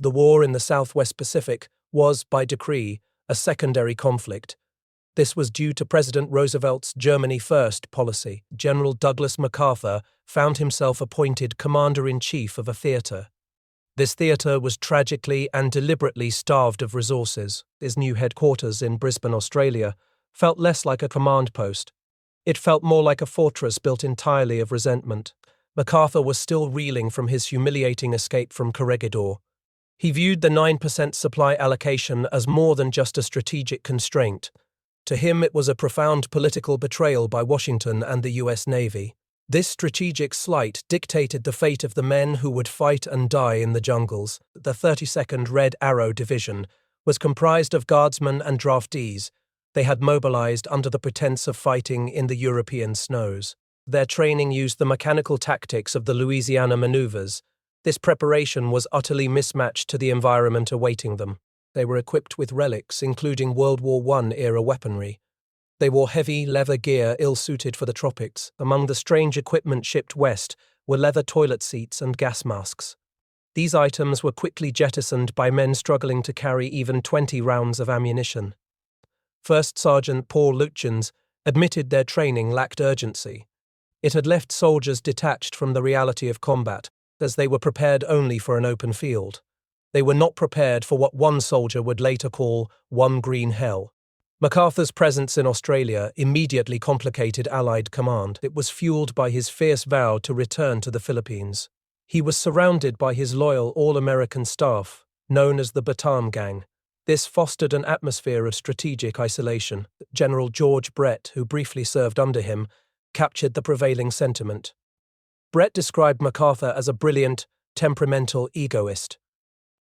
The war in the Southwest Pacific was, by decree, a secondary conflict. This was due to President Roosevelt's Germany First policy. General Douglas MacArthur found himself appointed commander-in-chief of a theatre. This theatre was tragically and deliberately starved of resources. His new headquarters in Brisbane, Australia, felt less like a command post. It felt more like a fortress built entirely of resentment. MacArthur was still reeling from his humiliating escape from Corregidor. He viewed the 9% supply allocation as more than just a strategic constraint. To him, it was a profound political betrayal by Washington and the US Navy. This strategic slight dictated the fate of the men who would fight and die in the jungles. The 32nd Red Arrow Division was comprised of guardsmen and draftees. They had mobilized under the pretense of fighting in the European snows. Their training used the mechanical tactics of the Louisiana maneuvers. This preparation was utterly mismatched to the environment awaiting them. They were equipped with relics, including World War I-era weaponry. They wore heavy leather gear ill-suited for the tropics. Among the strange equipment shipped west were leather toilet seats and gas masks. These items were quickly jettisoned by men struggling to carry even 20 rounds of ammunition. First Sergeant Paul Lutyens admitted their training lacked urgency. It had left soldiers detached from the reality of combat, as they were prepared only for an open field. They were not prepared for what one soldier would later call one green hell. MacArthur's presence in Australia immediately complicated Allied command. It was fueled by his fierce vow to return to the Philippines. He was surrounded by his loyal all-American staff, known as the Bataan Gang. This fostered an atmosphere of strategic isolation. General George Brett, who briefly served under him, captured the prevailing sentiment. Brett described MacArthur as a brilliant, temperamental egoist.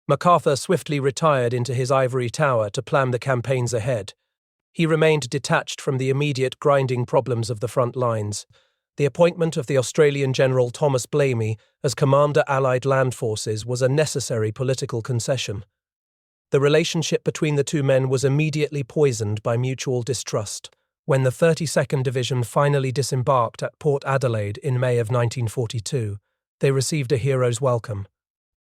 MacArthur swiftly retired into his ivory tower to plan the campaigns ahead. He remained detached from the immediate grinding problems of the front lines. The appointment of the Australian General Thomas Blamey as Commander Allied Land Forces was a necessary political concession. The relationship between the two men was immediately poisoned by mutual distrust. When the 32nd Division finally disembarked at Port Adelaide in May of 1942, they received a hero's welcome.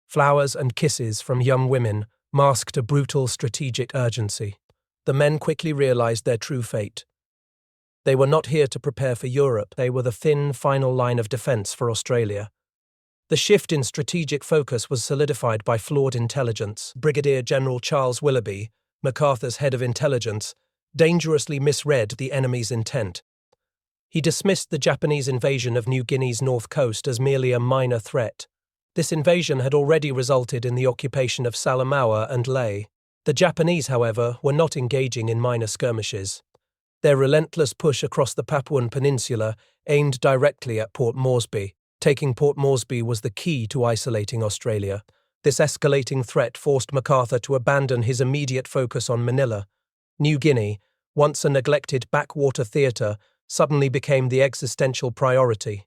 Flowers and kisses from young women masked a brutal strategic urgency. The men quickly realized their true fate. They were not here to prepare for Europe. They were the thin, final line of defense for Australia. The shift in strategic focus was solidified by flawed intelligence. Brigadier General Charles Willoughby, MacArthur's head of intelligence, dangerously misread the enemy's intent. He dismissed the Japanese invasion of New Guinea's north coast as merely a minor threat. This invasion had already resulted in the occupation of Salamaua and Lae. The Japanese, however, were not engaging in minor skirmishes. Their relentless push across the Papuan Peninsula aimed directly at Port Moresby. Taking Port Moresby was the key to isolating Australia. This escalating threat forced MacArthur to abandon his immediate focus on Manila. New Guinea, once a neglected backwater theatre, suddenly became the existential priority.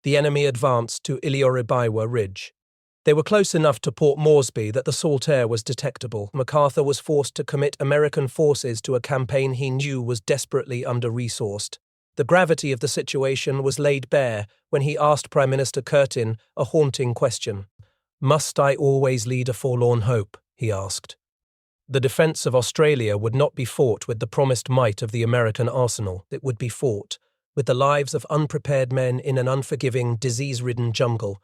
The enemy advanced to Ilioribaiwa Ridge. They were close enough to Port Moresby that the salt air was detectable. MacArthur was forced to commit American forces to a campaign he knew was desperately under-resourced. The gravity of the situation was laid bare when he asked Prime Minister Curtin a haunting question. "Must I always lead a forlorn hope?" he asked. The defense of Australia would not be fought with the promised might of the American arsenal. It would be fought with the lives of unprepared men in an unforgiving, disease-ridden jungle.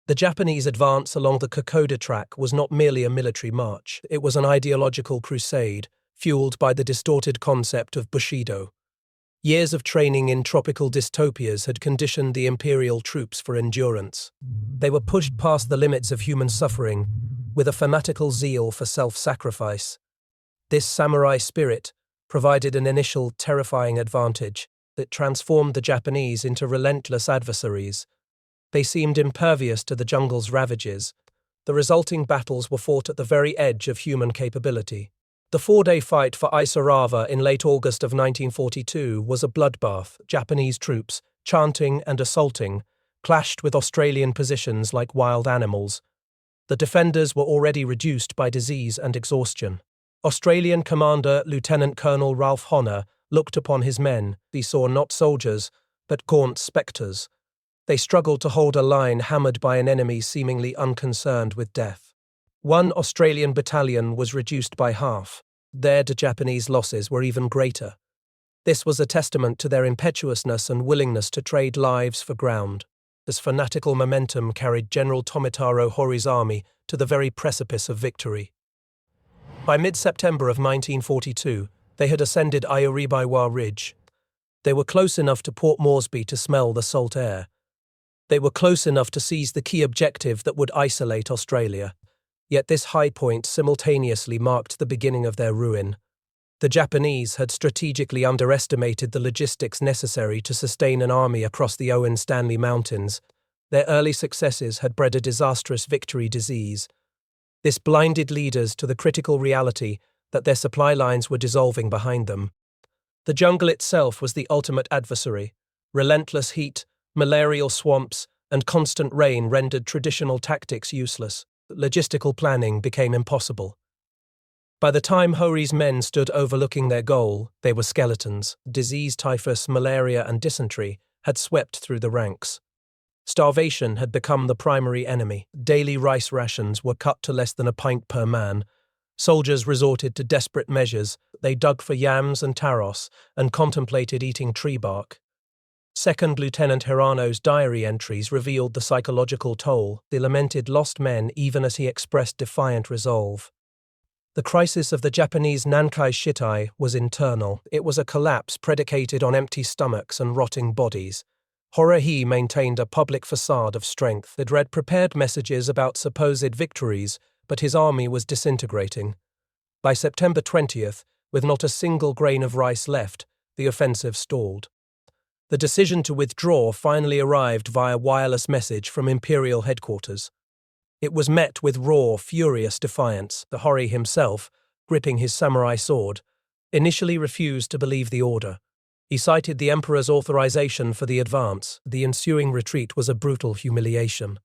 The Japanese advance along the Kokoda Track was not merely a military march. It was an ideological crusade, fueled by the distorted concept of Bushido. Years of training in tropical dystopias had conditioned the Imperial troops for endurance. They were pushed past the limits of human suffering with a fanatical zeal for self-sacrifice. This samurai spirit provided an initial terrifying advantage that transformed the Japanese into relentless adversaries. They seemed impervious to the jungle's ravages. The resulting battles were fought at the very edge of human capability. The four-day fight for Isarava in late August of 1942 was a bloodbath. Japanese troops, chanting and assaulting, clashed with Australian positions like wild animals. The defenders were already reduced by disease and exhaustion. Australian Commander Lieutenant Colonel Ralph Honor looked upon his men. He saw not soldiers, but gaunt spectres. They struggled to hold a line hammered by an enemy seemingly unconcerned with death. One Australian battalion was reduced by half. The Japanese losses were even greater. This was a testament to their impetuousness and willingness to trade lives for ground. This fanatical momentum carried General Tomitaro Hori's army to the very precipice of victory. By mid-September of 1942, they had ascended Ayuribiwa Ridge. They were close enough to Port Moresby to smell the salt air. They were close enough to seize the key objective that would isolate Australia. Yet this high point simultaneously marked the beginning of their ruin. The Japanese had strategically underestimated the logistics necessary to sustain an army across the Owen Stanley Mountains. Their early successes had bred a disastrous victory disease. This blinded leaders to the critical reality that their supply lines were dissolving behind them. The jungle itself was the ultimate adversary. Relentless heat, malarial swamps, and constant rain rendered traditional tactics useless. Logistical planning became impossible. By the time Hori's men stood overlooking their goal, they were skeletons. Disease, typhus, malaria, and dysentery had swept through the ranks. Starvation had become the primary enemy. Daily rice rations were cut to less than a pint per man. Soldiers resorted to desperate measures. They dug for yams and taros and contemplated eating tree bark. Second Lieutenant Hirano's diary entries revealed the psychological toll. He lamented lost men even as he expressed defiant resolve. The crisis of the Japanese Nankai Shitai was internal. It was a collapse predicated on empty stomachs and rotting bodies. Hori maintained a public facade of strength. He'd read prepared messages about supposed victories, but his army was disintegrating. By September 20th, with not a single grain of rice left, the offensive stalled. The decision to withdraw finally arrived via wireless message from Imperial headquarters. It was met with raw, furious defiance. The Hori himself, gripping his samurai sword, initially refused to believe the order. He cited the Emperor's authorization for the advance. The ensuing retreat was a brutal humiliation.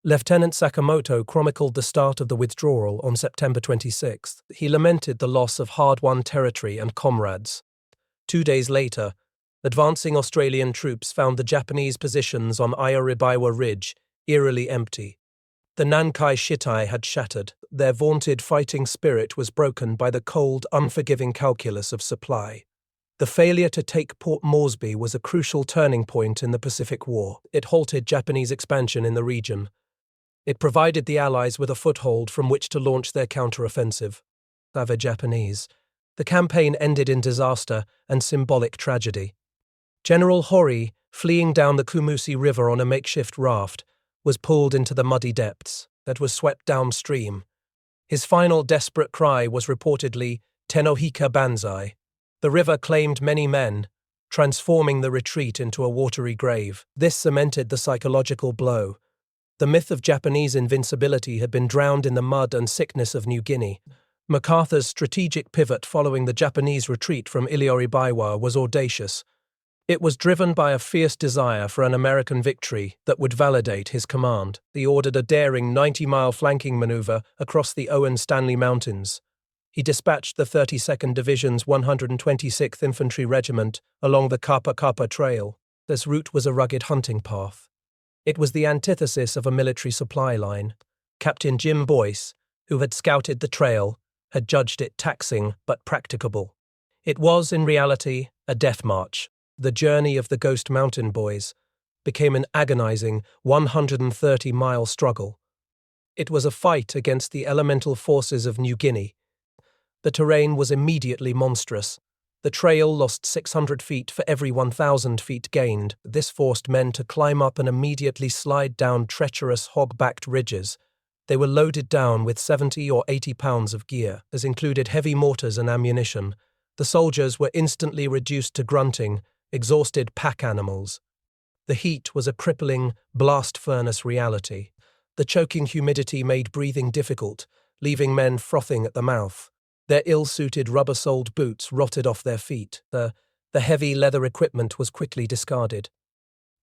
Lieutenant Sakamoto chronicled the start of the withdrawal on September 26th. He lamented the loss of hard-won territory and comrades. 2 days later, advancing Australian troops found the Japanese positions on Ayuribiwa Ridge eerily empty. The Nankai Shitai had shattered. Their vaunted fighting spirit was broken by the cold, unforgiving calculus of supply. The failure to take Port Moresby was a crucial turning point in the Pacific War. It halted Japanese expansion in the region. It provided the Allies with a foothold from which to launch their counteroffensive. The Japanese. The campaign ended in disaster and symbolic tragedy. General Hori, fleeing down the Kumusi River on a makeshift raft, was pulled into the muddy depths that was swept downstream. His final desperate cry was reportedly, "Tenohika Banzai." The river claimed many men, transforming the retreat into a watery grave. This cemented the psychological blow. The myth of Japanese invincibility had been drowned in the mud and sickness of New Guinea. MacArthur's strategic pivot following the Japanese retreat from Ayuribiwa was audacious. It was driven by a fierce desire for an American victory that would validate his command. He ordered a daring 90-mile flanking maneuver across the Owen Stanley Mountains. He dispatched the 32nd Division's 126th Infantry Regiment along the Kappa Kappa Trail. This route was a rugged hunting path. It was the antithesis of a military supply line. Captain Jim Boyce, who had scouted the trail, had judged it taxing but practicable. It was, in reality, a death march. The journey of the Ghost Mountain Boys became an agonizing 130-mile struggle. It was a fight against the elemental forces of New Guinea. The terrain was immediately monstrous. The trail lost 600 feet for every 1,000 feet gained. This forced men to climb up and immediately slide down treacherous hog-backed ridges. They were loaded down with 70 or 80 pounds of gear, as included heavy mortars and ammunition. The soldiers were instantly reduced to grunting, exhausted pack animals. The heat was a crippling, blast furnace reality. The choking humidity made breathing difficult, leaving men frothing at the mouth. Their ill-suited rubber-soled boots rotted off their feet. The heavy leather equipment was quickly discarded.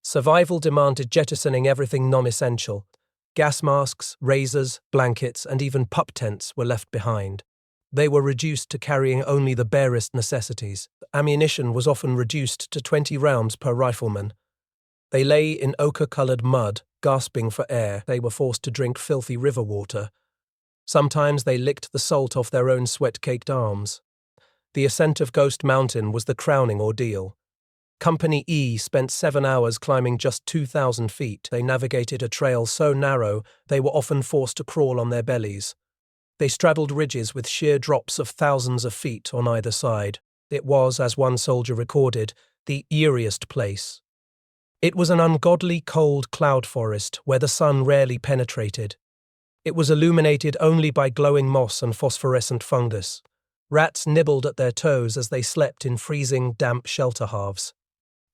Survival demanded jettisoning everything non-essential. Gas masks, razors, blankets, and even pup tents were left behind. They were reduced to carrying only the barest necessities. Ammunition was often reduced to 20 rounds per rifleman. They lay in ochre-coloured mud, gasping for air. They were forced to drink filthy river water. Sometimes they licked the salt off their own sweat-caked arms. The ascent of Ghost Mountain was the crowning ordeal. Company E spent 7 hours climbing just 2,000 feet. They navigated a trail so narrow they were often forced to crawl on their bellies. They straddled ridges with sheer drops of thousands of feet on either side. It was, as one soldier recorded, the eeriest place. It was an ungodly cold cloud forest where the sun rarely penetrated. It was illuminated only by glowing moss and phosphorescent fungus. Rats nibbled at their toes as they slept in freezing, damp shelter halves.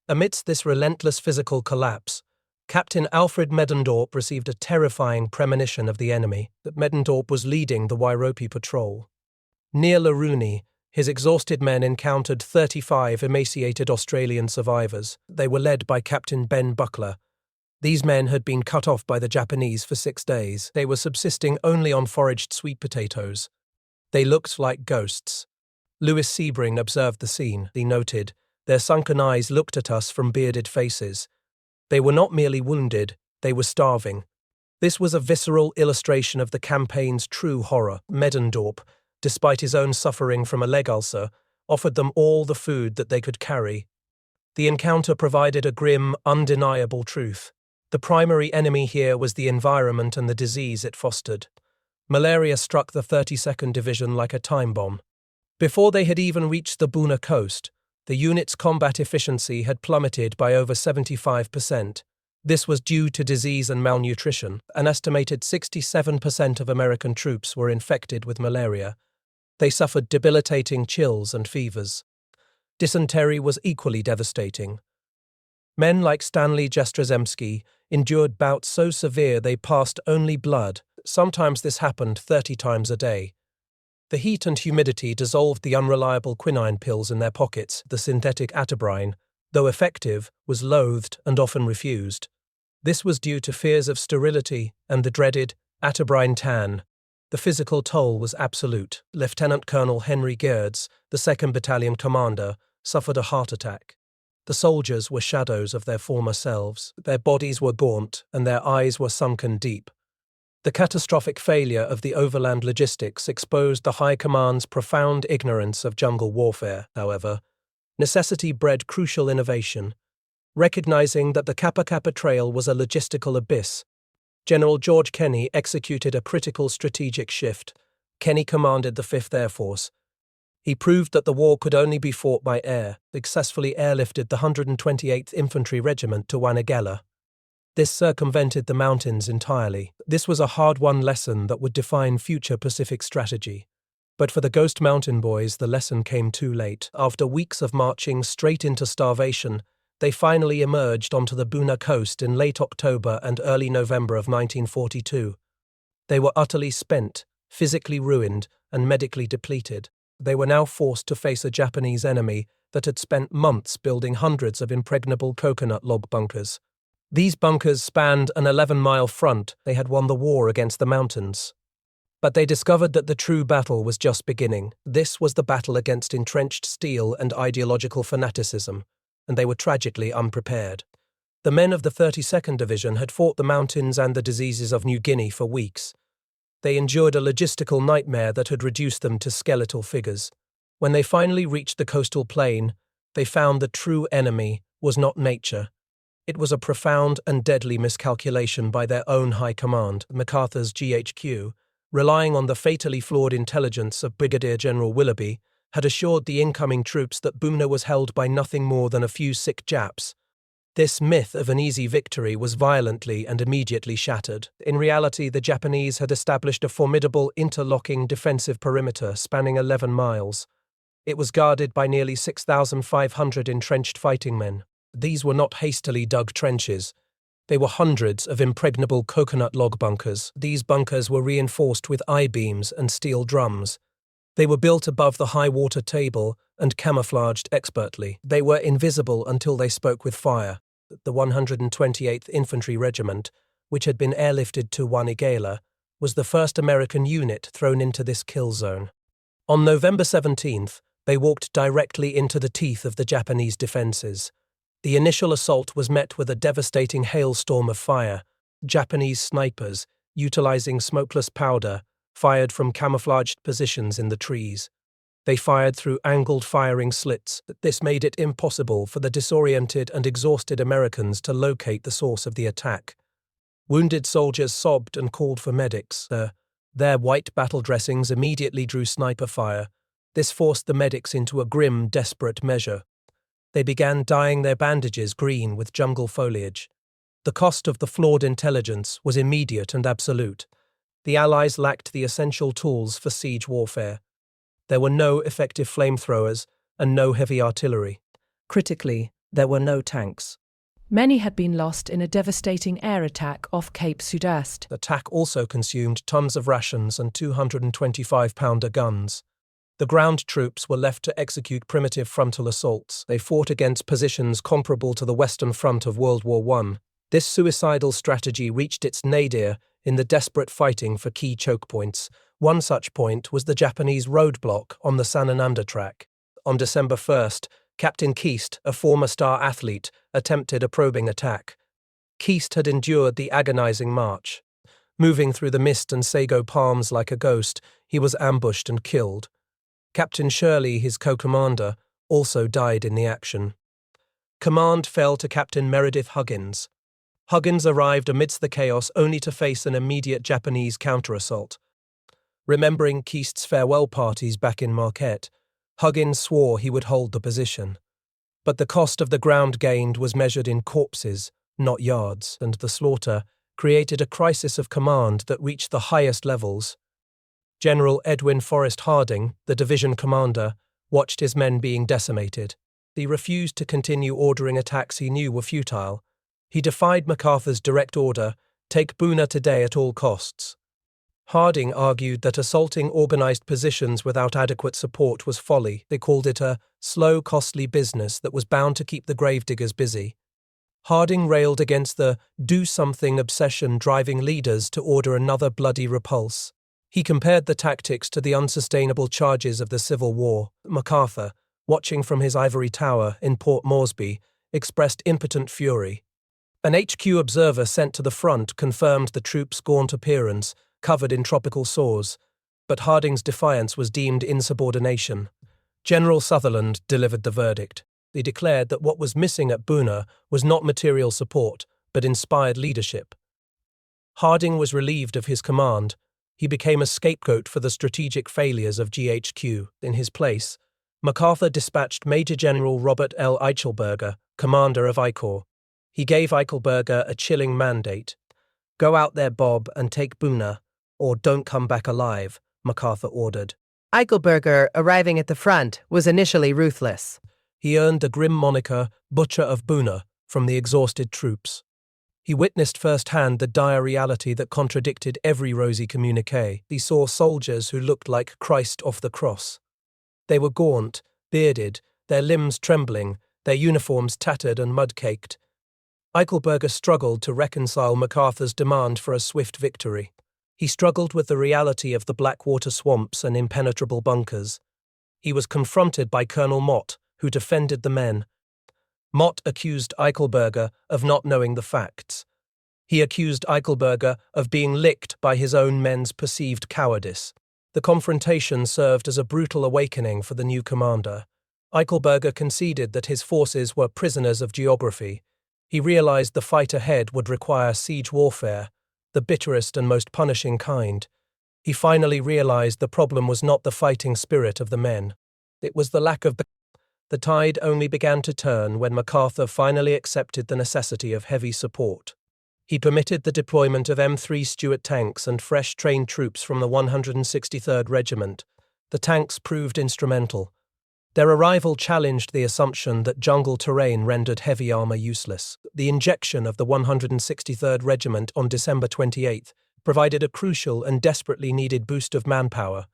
Amidst this relentless physical collapse, Captain Alfred Medendorp received a terrifying premonition of the enemy, that Medendorp was leading the Wairopi patrol. Near Laruni, his exhausted men encountered 35 emaciated Australian survivors. They were led by Captain Ben Buckler. These men had been cut off by the Japanese for 6 days. They were subsisting only on foraged sweet potatoes. They looked like ghosts. Lewis Sebring observed the scene. He noted, "Their sunken eyes looked at us from bearded faces. They were not merely wounded, they were starving." This was a visceral illustration of the campaign's true horror. Medendorp, despite his own suffering from a leg ulcer, offered them all the food that they could carry. The encounter provided a grim, undeniable truth. The primary enemy here was the environment and the disease it fostered. Malaria struck the 32nd Division like a time bomb. Before they had even reached the Buna coast, the unit's combat efficiency had plummeted by over 75%. This was due to disease and malnutrition. An estimated 67% of American troops were infected with malaria. They suffered debilitating chills and fevers. Dysentery was equally devastating. Men like Stanley Jastrzemski endured bouts so severe they passed only blood. Sometimes this happened 30 times a day. The heat and humidity dissolved the unreliable quinine pills in their pockets. The synthetic atabrine, though effective, was loathed and often refused. This was due to fears of sterility and the dreaded atabrine tan. The physical toll was absolute. Lieutenant Colonel Henry Geertz, the 2nd Battalion commander, suffered a heart attack. The soldiers were shadows of their former selves. Their bodies were gaunt and their eyes were sunken deep. The catastrophic failure of the overland logistics exposed the High Command's profound ignorance of jungle warfare, however. Necessity bred crucial innovation. Recognizing that the Kappa Kappa Trail was a logistical abyss, General George Kenny executed a critical strategic shift. Kenny commanded the 5th Air Force. He proved that the war could only be fought by air, successfully airlifted the 128th Infantry Regiment to Wanagala. This circumvented the mountains entirely. This was a hard-won lesson that would define future Pacific strategy. But for the Ghost Mountain Boys, the lesson came too late. After weeks of marching straight into starvation, they finally emerged onto the Buna coast in late October and early November of 1942. They were utterly spent, physically ruined, and medically depleted. They were now forced to face a Japanese enemy that had spent months building hundreds of impregnable coconut log bunkers. These bunkers spanned an 11-mile front. They had won the war against the mountains. But they discovered that the true battle was just beginning. This was the battle against entrenched steel and ideological fanaticism, and they were tragically unprepared. The men of the 32nd Division had fought the mountains and the diseases of New Guinea for weeks. They endured a logistical nightmare that had reduced them to skeletal figures. When they finally reached the coastal plain, they found the true enemy was not nature. It was a profound and deadly miscalculation by their own high command, MacArthur's GHQ, relying on the fatally flawed intelligence of Brigadier General Willoughby, had assured the incoming troops that Buna was held by nothing more than a few sick Japs. This myth of an easy victory was violently and immediately shattered. In reality, the Japanese had established a formidable interlocking defensive perimeter spanning 11 miles. It was guarded by nearly 6,500 entrenched fighting men. These were not hastily dug trenches. They were hundreds of impregnable coconut log bunkers. These bunkers were reinforced with I-beams and steel drums. They were built above the high water table and camouflaged expertly. They were invisible until they spoke with fire. The 128th Infantry Regiment, which had been airlifted to Wanagala, was the first American unit thrown into this kill zone. On November 17th, they walked directly into the teeth of the Japanese defenses. The initial assault was met with a devastating hailstorm of fire. Japanese snipers, utilizing smokeless powder, fired from camouflaged positions in the trees. They fired through angled firing slits. This made it impossible for the disoriented and exhausted Americans to locate the source of the attack. Wounded soldiers sobbed and called for medics. Their white battle dressings immediately drew sniper fire. This forced the medics into a grim, desperate measure. They began dyeing their bandages green with jungle foliage. The cost of the flawed intelligence was immediate and absolute. The Allies lacked the essential tools for siege warfare. There were no effective flamethrowers and no heavy artillery. Critically, there were no tanks. Many had been lost in a devastating air attack off Cape Sudeste. The attack also consumed tons of rations and 225-pounder guns. The ground troops were left to execute primitive frontal assaults. They fought against positions comparable to the Western Front of World War I. This suicidal strategy reached its nadir in the desperate fighting for key choke points. One such point was the Japanese roadblock on the Kokoda Track. On December 1st, Captain Keast, a former star athlete, attempted a probing attack. Keast had endured the agonizing march. Moving through the mist and sago palms like a ghost, he was ambushed and killed. Captain Shirley, his co-commander, also died in the action. Command fell to Captain Meredith Huggins. Huggins arrived amidst the chaos only to face an immediate Japanese counter-assault. Remembering Keast's farewell parties back in Marquette, Huggins swore he would hold the position. But the cost of the ground gained was measured in corpses, not yards, and the slaughter created a crisis of command that reached the highest levels. General Edwin Forrest Harding, the division commander, watched his men being decimated. He refused to continue ordering attacks he knew were futile. He defied MacArthur's direct order, "Take Buna today at all costs." Harding argued that assaulting organized positions without adequate support was folly. They called it a slow, costly business that was bound to keep the gravediggers busy. Harding railed against the do-something obsession driving leaders to order another bloody repulse. He compared the tactics to the unsustainable charges of the Civil War. MacArthur, watching from his ivory tower in Port Moresby, expressed impotent fury. An HQ observer sent to the front confirmed the troops' gaunt appearance, covered in tropical sores, but Harding's defiance was deemed insubordination. General Sutherland delivered the verdict. He declared that what was missing at Buna was not material support, but inspired leadership. Harding was relieved of his command. He became a scapegoat for the strategic failures of GHQ. In his place, MacArthur dispatched Major General Robert L. Eichelberger, commander of I Corps. He gave Eichelberger a chilling mandate. "Go out there, Bob, and take Buna, or don't come back alive," MacArthur ordered. Eichelberger, arriving at the front, was initially ruthless. He earned the grim moniker Butcher of Buna from the exhausted troops. He witnessed firsthand the dire reality that contradicted every rosy communiqué. He saw soldiers who looked like Christ off the cross. They were gaunt, bearded, their limbs trembling, their uniforms tattered and mud-caked. Eichelberger struggled to reconcile MacArthur's demand for a swift victory. He struggled with the reality of the Blackwater swamps and impenetrable bunkers. He was confronted by Colonel Mott, who defended the men. Mott accused Eichelberger of not knowing the facts. He accused Eichelberger of being licked by his own men's perceived cowardice. The confrontation served as a brutal awakening for the new commander. Eichelberger conceded that his forces were prisoners of geography. He realized the fight ahead would require siege warfare, the bitterest and most punishing kind. He finally realized the problem was not the fighting spirit of the men. It was the lack of... The tide only began to turn when MacArthur finally accepted the necessity of heavy support. He permitted the deployment of M3 Stuart tanks and fresh trained troops from the 163rd Regiment. The tanks proved instrumental. Their arrival challenged the assumption that jungle terrain rendered heavy armor useless. The injection of the 163rd Regiment on December 28 provided a crucial and desperately needed boost of manpower.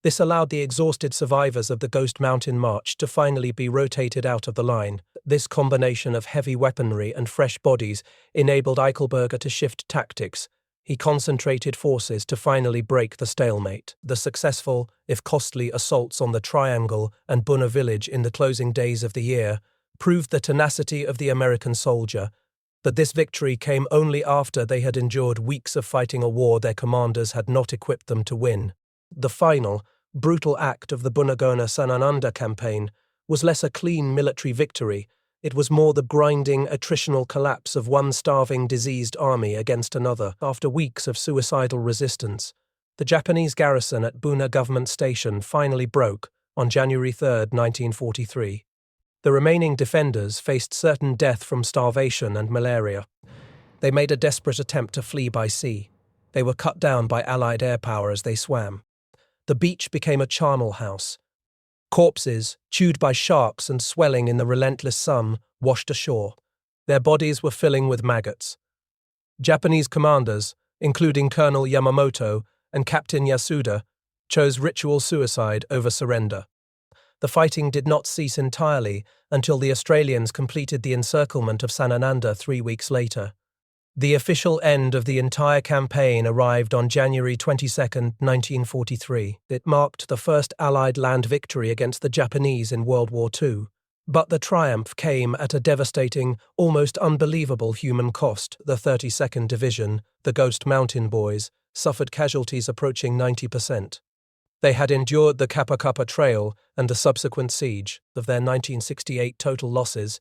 This allowed the exhausted survivors of the Ghost Mountain March to finally be rotated out of the line. This combination of heavy weaponry and fresh bodies enabled Eichelberger to shift tactics. He concentrated forces to finally break the stalemate. The successful, if costly, assaults on the Triangle and Buna village in the closing days of the year proved the tenacity of the American soldier. That this victory came only after they had endured weeks of fighting a war their commanders had not equipped them to win. The final, brutal act of the Bunagona-Sanananda campaign was less a clean military victory. It was more the grinding, attritional collapse of one starving, diseased army against another. After weeks of suicidal resistance, the Japanese garrison at Buna Government Station finally broke on January 3, 1943. The remaining defenders faced certain death from starvation and malaria. They made a desperate attempt to flee by sea. They were cut down by Allied air power as they swam. The beach became a charnel house. Corpses, chewed by sharks and swelling in the relentless sun, washed ashore. Their bodies were filling with maggots. Japanese commanders, including Colonel Yamamoto and Captain Yasuda, chose ritual suicide over surrender. The fighting did not cease entirely until the Australians completed the encirclement of Sanananda 3 weeks later. The official end of the entire campaign arrived on January 22, 1943. It marked the first Allied land victory against the Japanese in World War II. But the triumph came at a devastating, almost unbelievable human cost. The 32nd Division, the Ghost Mountain Boys, suffered casualties approaching 90%. They had endured the Kokoda Trail and the subsequent siege. Of their 1968 total losses,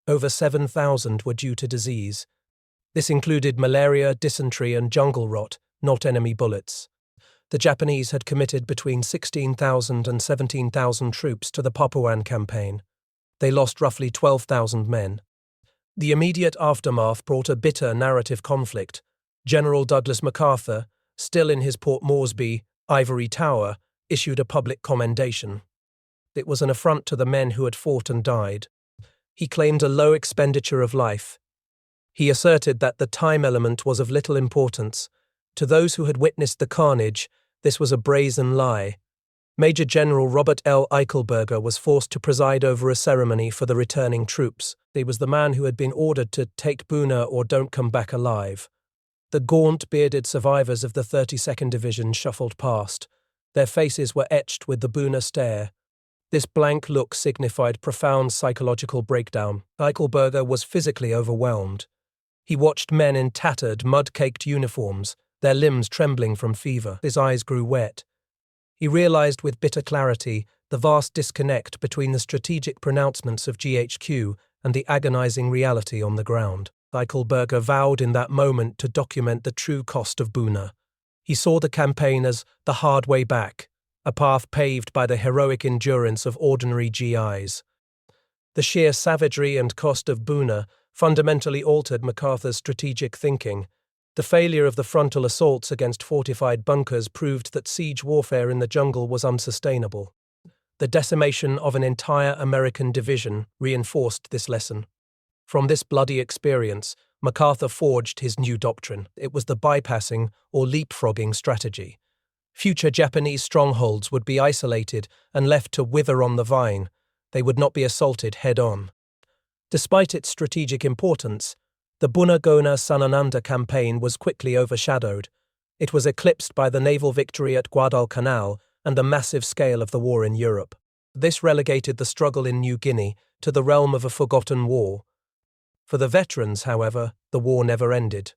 over 7,000 were due to disease. This included malaria, dysentery, and jungle rot, not enemy bullets. The Japanese had committed between 16,000 and 17,000 troops to the Papuan campaign. They lost roughly 12,000 men. The immediate aftermath brought a bitter narrative conflict. General Douglas MacArthur, still in his Port Moresby, ivory tower, issued a public commendation. It was an affront to the men who had fought and died. He claimed a low expenditure of life. He asserted that the time element was of little importance. To those who had witnessed the carnage, this was a brazen lie. Major General Robert L. Eichelberger was forced to preside over a ceremony for the returning troops. He was the man who had been ordered to take Buna or don't come back alive. The gaunt, bearded survivors of the 32nd Division shuffled past. Their faces were etched with the Buna stare. This blank look signified profound psychological breakdown. Eichelberger was physically overwhelmed. He watched men in tattered, mud-caked uniforms, their limbs trembling from fever. His eyes grew wet. He realized with bitter clarity the vast disconnect between the strategic pronouncements of GHQ and the agonizing reality on the ground. Eichelberger vowed in that moment to document the true cost of Buna. He saw the campaign as the hard way back, a path paved by the heroic endurance of ordinary GIs. The sheer savagery and cost of Buna fundamentally altered MacArthur's strategic thinking. The failure of the frontal assaults against fortified bunkers proved that siege warfare in the jungle was unsustainable. The decimation of an entire American division reinforced this lesson. From this bloody experience, MacArthur forged his new doctrine. It was the bypassing or leapfrogging strategy. Future Japanese strongholds would be isolated and left to wither on the vine. They would not be assaulted head-on. Despite its strategic importance, the Bunagona-Sanananda campaign was quickly overshadowed. It was eclipsed by the naval victory at Guadalcanal and the massive scale of the war in Europe. This relegated the struggle in New Guinea to the realm of a forgotten war. For the veterans, however, the war never ended.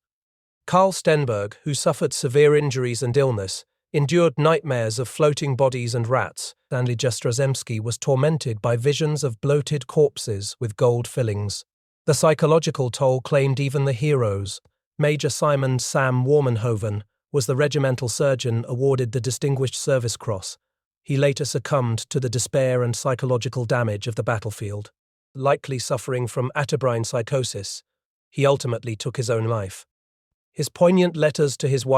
Karl Stenberg, who suffered severe injuries and illness, endured nightmares of floating bodies and rats. Stanley Jastrzemski was tormented by visions of bloated corpses with gold fillings. The psychological toll claimed even the heroes. Major Simon Sam Warmenhoven was the regimental surgeon awarded the Distinguished Service Cross. He later succumbed to the despair and psychological damage of the battlefield. Likely suffering from atabrine psychosis, he ultimately took his own life. His poignant letters to his wife